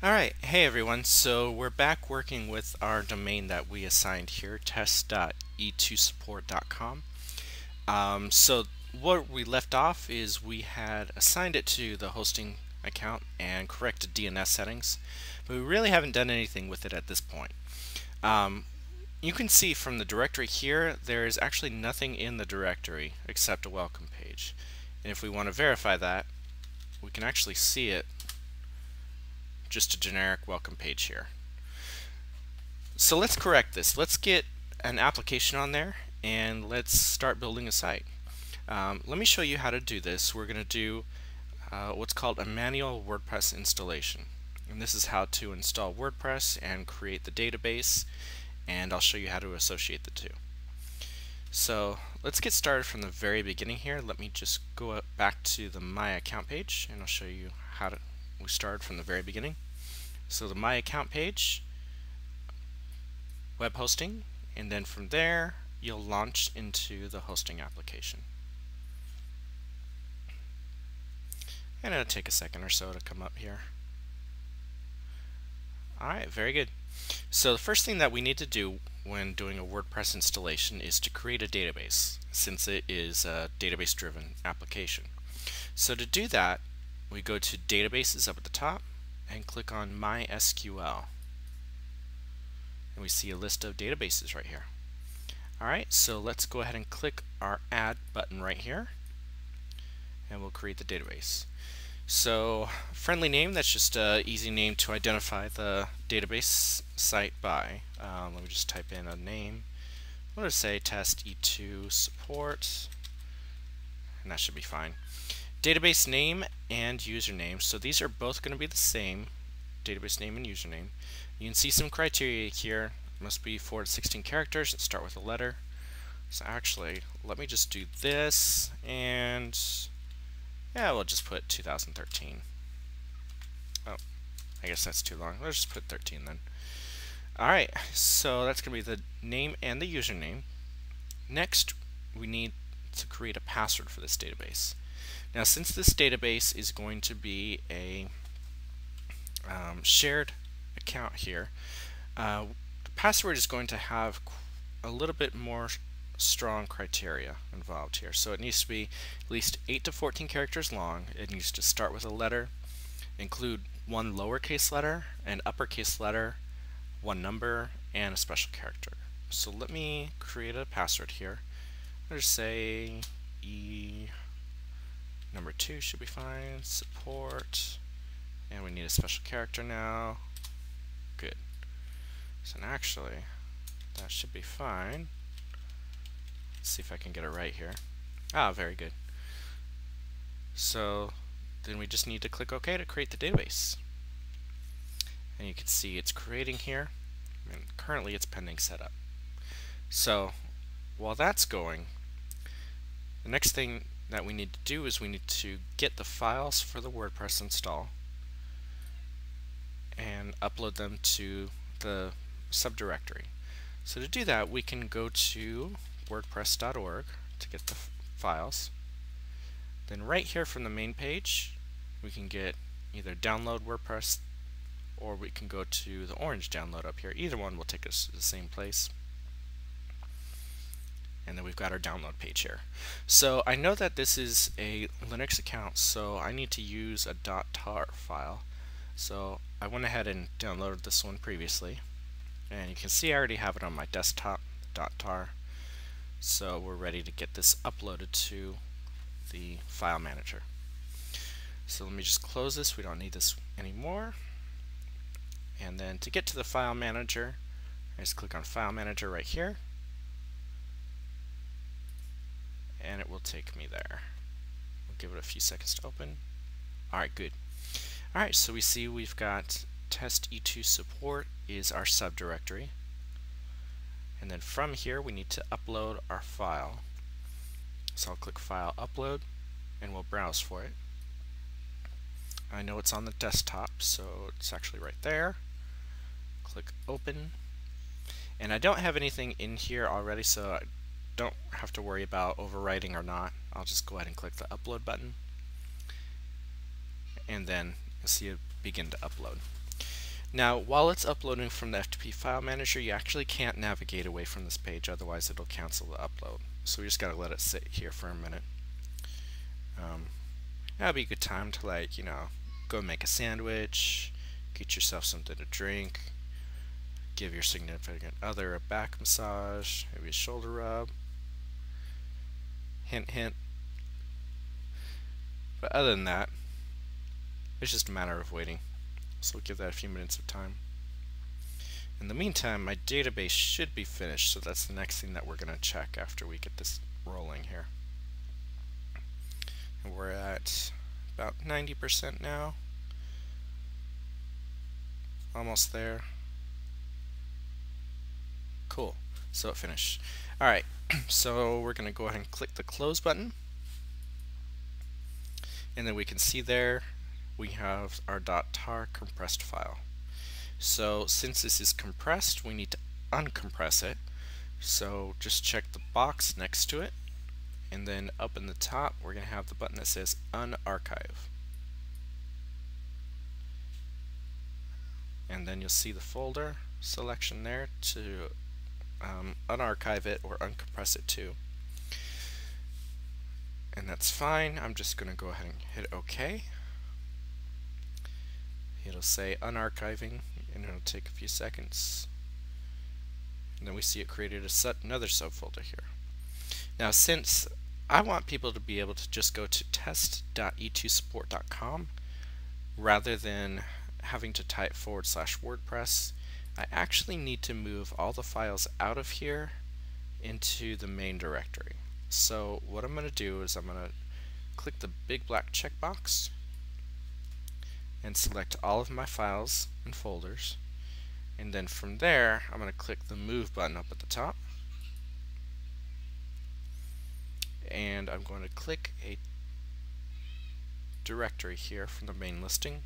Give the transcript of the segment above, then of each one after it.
Alright, hey everyone, so we're back working with our domain that we assigned here, test.e2support.com. So what we left off is we had assigned it to the hosting account and corrected DNS settings, but we really haven't done anything with it at this point. You can see from the directory here, there is actually nothing in the directory except a welcome page. And if we want to verify that, we can actually see it, just a generic welcome page here. So let's correct this. Let's get an application on there and let's start building a site. Let me show you how to do this. We're going to do what's called a manual WordPress installation. And this is how to install WordPress and create the database, and I'll show you how to associate the two. So let's get started from the very beginning here. Let me just go back to the My Account page and I'll show you how we started from the very beginning. So the My Account page, web hosting, and then from there you'll launch into the hosting application. And it'll take a second or so to come up here. Alright, very good. So the first thing that we need to do when doing a WordPress installation is to create a database, since it is a database driven application. So to do that, we go to Databases up at the top and click on MySQL. And we see a list of databases right here. Alright, so let's go ahead and click our Add button right here, and we'll create the database. So, friendly name, that's just an easy name to identify the database site by. Let me just type in a name. I'm going to say test E2 support, and that should be fine. Database name and username, so these are both going to be the same, database name and username. You can see some criteria here. It must be 4 to 16 characters and start with a letter. So actually, let me just do this, and yeah, we'll just put 2013. Oh, I guess that's too long. Let's just put 13 then. Alright, so that's going to be the name and the username. Next, we need to create a password for this database. Now, since this database is going to be a shared account here, the password is going to have a little bit more strong criteria involved here. So it needs to be at least 8 to 14 characters long. It needs to start with a letter, include one lowercase letter, an uppercase letter, one number, and a special character. So let me create a password here. I'll just say number 2 should be fine, support, and we need a special character now. Good. So actually, that should be fine. Let's see if I can get it right here. Ah, very good. So then we just need to click OK to create the database. And you can see it's creating here, and currently it's pending setup. So while that's going, the next thing that we need to do is we need to get the files for the WordPress install and upload them to the subdirectory. So to do that, we can go to wordpress.org to get the files. Then right here from the main page, we can get either download WordPress, or we can go to the orange download up here. Either one will take us to the same place. And then we've got our download page here. So I know that this is a Linux account, so I need to use a .tar file. So I went ahead and downloaded this one previously, and you can see I already have it on my desktop, .tar. So we're ready to get this uploaded to the file manager. So let me just close this. We don't need this anymore. And then to get to the file manager, I just click on File Manager right here, and it will take me there. We'll give it a few seconds to open. Alright, good. Alright, so we see we've got test E2 support is our subdirectory. And then from here we need to upload our file. So I'll click File, Upload, and we'll browse for it. I know it's on the desktop, so it's actually right there. Click Open. And I don't have anything in here already, so I don't have to worry about overwriting or not. I'll just go ahead and click the Upload button. And then you'll see it begin to upload. Now, while it's uploading from the FTP file manager, you actually can't navigate away from this page, otherwise it'll cancel the upload. So we just gotta let it sit here for a minute. That'll be a good time to, like, go make a sandwich, get yourself something to drink, give your significant other a back massage, maybe a shoulder rub. Hint, hint. But other than that, it's just a matter of waiting. So we'll give that a few minutes of time. In the meantime, my database should be finished, so that's the next thing that we're going to check after we get this rolling here. And we're at about 90% now. Almost there. Cool. So it finished. Alright, so we're going to go ahead and click the close button. And then we can see there we have our .tar compressed file. So since this is compressed, we need to uncompress it. So just check the box next to it, and then up in the top we're going to have the button that says unarchive. And then you'll see the folder selection there to unarchive it or uncompress it too. And that's fine. I'm just going to go ahead and hit OK. It'll say unarchiving, and it'll take a few seconds. And then we see it created another subfolder here. Now, since I want people to be able to just go to test.e2support.com rather than having to type /WordPress, I actually need to move all the files out of here into the main directory. So what I'm going to do is I'm going to click the big black checkbox and select all of my files and folders, and then from there I'm going to click the move button up at the top, and I'm going to click a directory here from the main listing,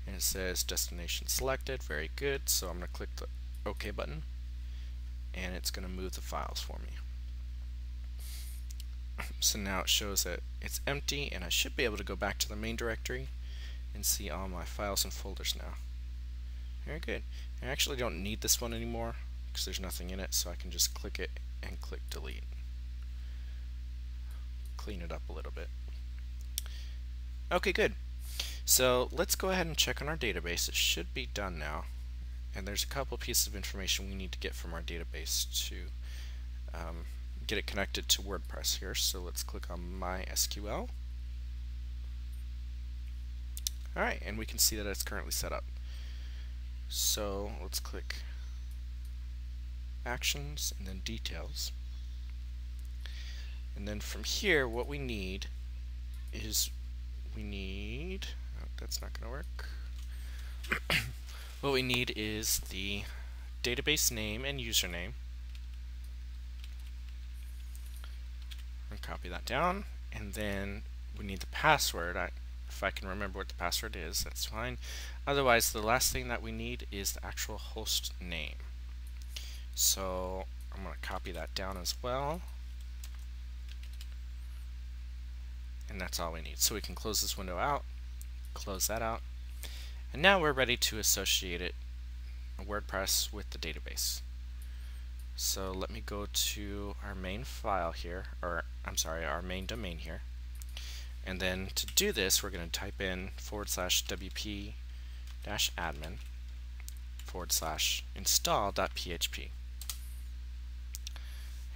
and it says destination selected. Very good. So I'm going to click the OK button, and it's going to move the files for me. So now it shows that it's empty, and I should be able to go back to the main directory and see all my files and folders now. Very good. I actually don't need this one anymore because there's nothing in it, so I can just click it and click delete. Clean it up a little bit. Okay, good. So let's go ahead and check on our database. It should be done now, and there's a couple pieces of information we need to get from our database to get it connected to WordPress here. So let's click on MySQL. Alright, and we can see that it's currently set up. So let's click Actions and then Details. And then from here, what we need is that's not going to work. What we need is the database name and username. And copy that down, and then we need the password. If I can remember what the password is, that's fine. Otherwise, the last thing that we need is the actual host name. So I'm going to copy that down as well. And that's all we need. So we can close this window out, close that out, and now we're ready to associate it, WordPress, with the database. So let me go to our main file here, or I'm sorry, our main domain here. And then to do this, we're going to type in /wp-admin/install.php.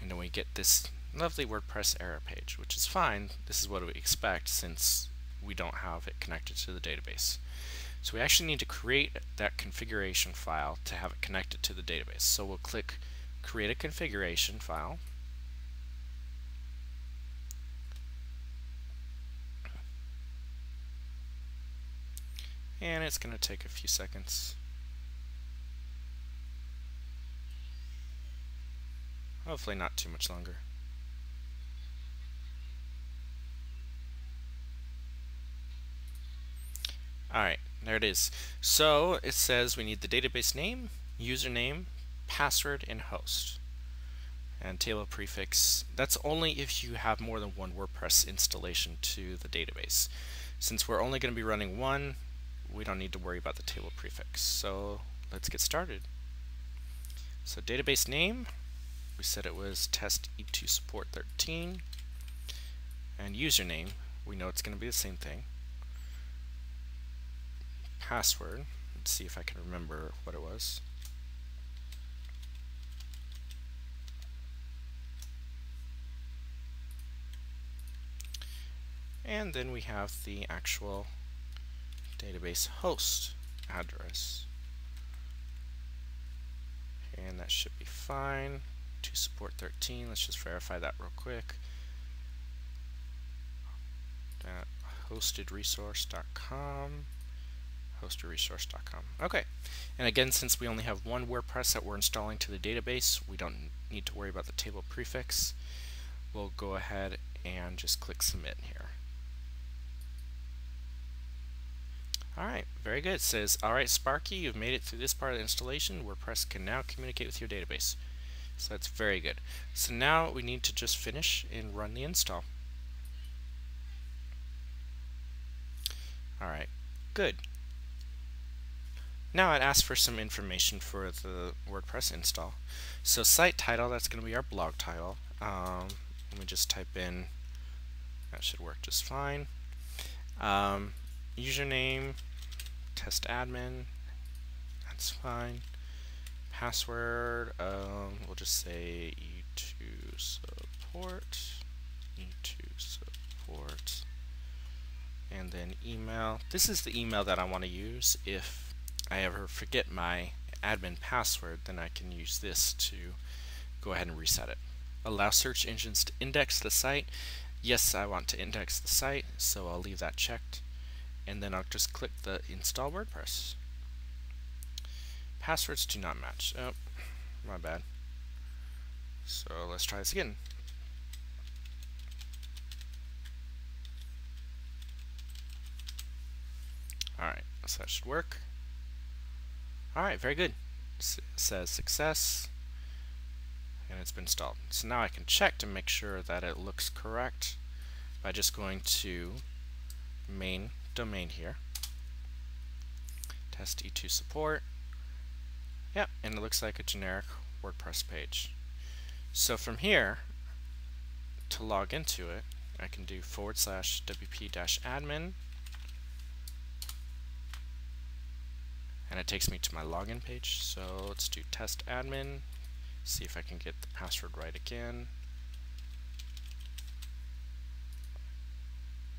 And then we get this lovely WordPress error page, which is fine. This is what we expect since we don't have it connected to the database. So we actually need to create that configuration file to have it connected to the database. So we'll click Create a Configuration File. And it's going to take a few seconds. Hopefully not too much longer. Alright, there it is. So it says we need the database name, username, password, and host. And table prefix. That's only if you have more than one WordPress installation to the database. Since we're only going to be running one, we don't need to worry about the table prefix. So let's get started. So database name, we said it was test E2 support 13, and username, we know it's going to be the same thing. Password, let's see if I can remember what it was. And then we have the actual database host address. And that should be fine. To support 13, let's just verify that real quick. Hostedresource.com. Hostedresource.com. Okay. And again, since we only have one WordPress that we're installing to the database, we don't need to worry about the table prefix. We'll go ahead and just click submit here. Alright, very good. It says, alright Sparky, you've made it through this part of the installation. WordPress can now communicate with your database. So that's very good. So now we need to just finish and run the install. Alright, good. Now I'd ask for some information for the WordPress install. So site title, that's going to be our blog title. Let me just type in, that should work just fine. Username, test admin, that's fine. Password, we'll just say E2 support, E2 support, and then email. This is the email that I want to use. If I ever forget my admin password, then I can use this to go ahead and reset it. Allow search engines to index the site. Yes, I want to index the site, so I'll leave that checked. And then I'll just click the Install WordPress. Passwords do not match. Oh, my bad. So let's try this again. Alright, so that should work. Alright, very good. It says success, and it's been installed. So now I can check to make sure that it looks correct by just going to main domain here, test E2 support. Yep, and it looks like a generic WordPress page. So from here, to log into it, I can do /wp-admin, and it takes me to my login page. So let's do test admin, see if I can get the password right again.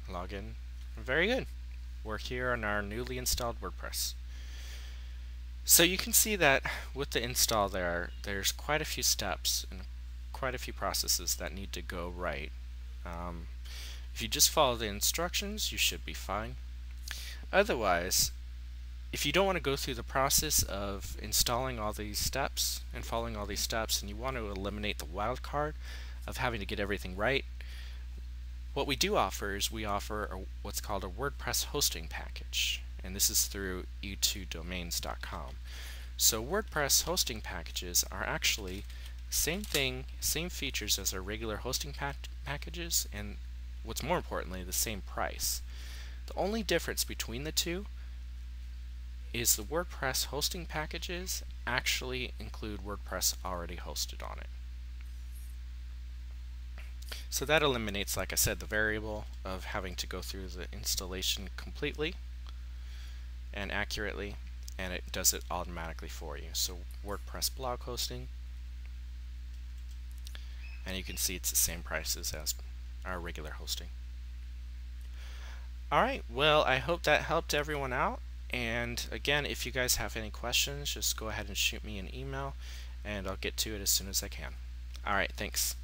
Login. Very good. We're here on our newly installed WordPress. So you can see that with the install there's quite a few steps and quite a few processes that need to go right. If you just follow the instructions, you should be fine. Otherwise, if you don't want to go through the process of installing all these steps and following all these steps, and you want to eliminate the wild card of having to get everything right, what we do offer is we offer what's called a WordPress hosting package, and this is through e2domains.com. So WordPress hosting packages are actually same thing, same features as our regular hosting packages, and what's more importantly, the same price. The only difference between the two is the WordPress hosting packages actually include WordPress already hosted on it. So that eliminates, like I said, the variable of having to go through the installation completely and accurately, and it does it automatically for you. So WordPress blog hosting, and you can see it's the same prices as our regular hosting. Alright, well, I hope that helped everyone out, and again, if you guys have any questions, just go ahead and shoot me an email and I'll get to it as soon as I can. Alright, thanks.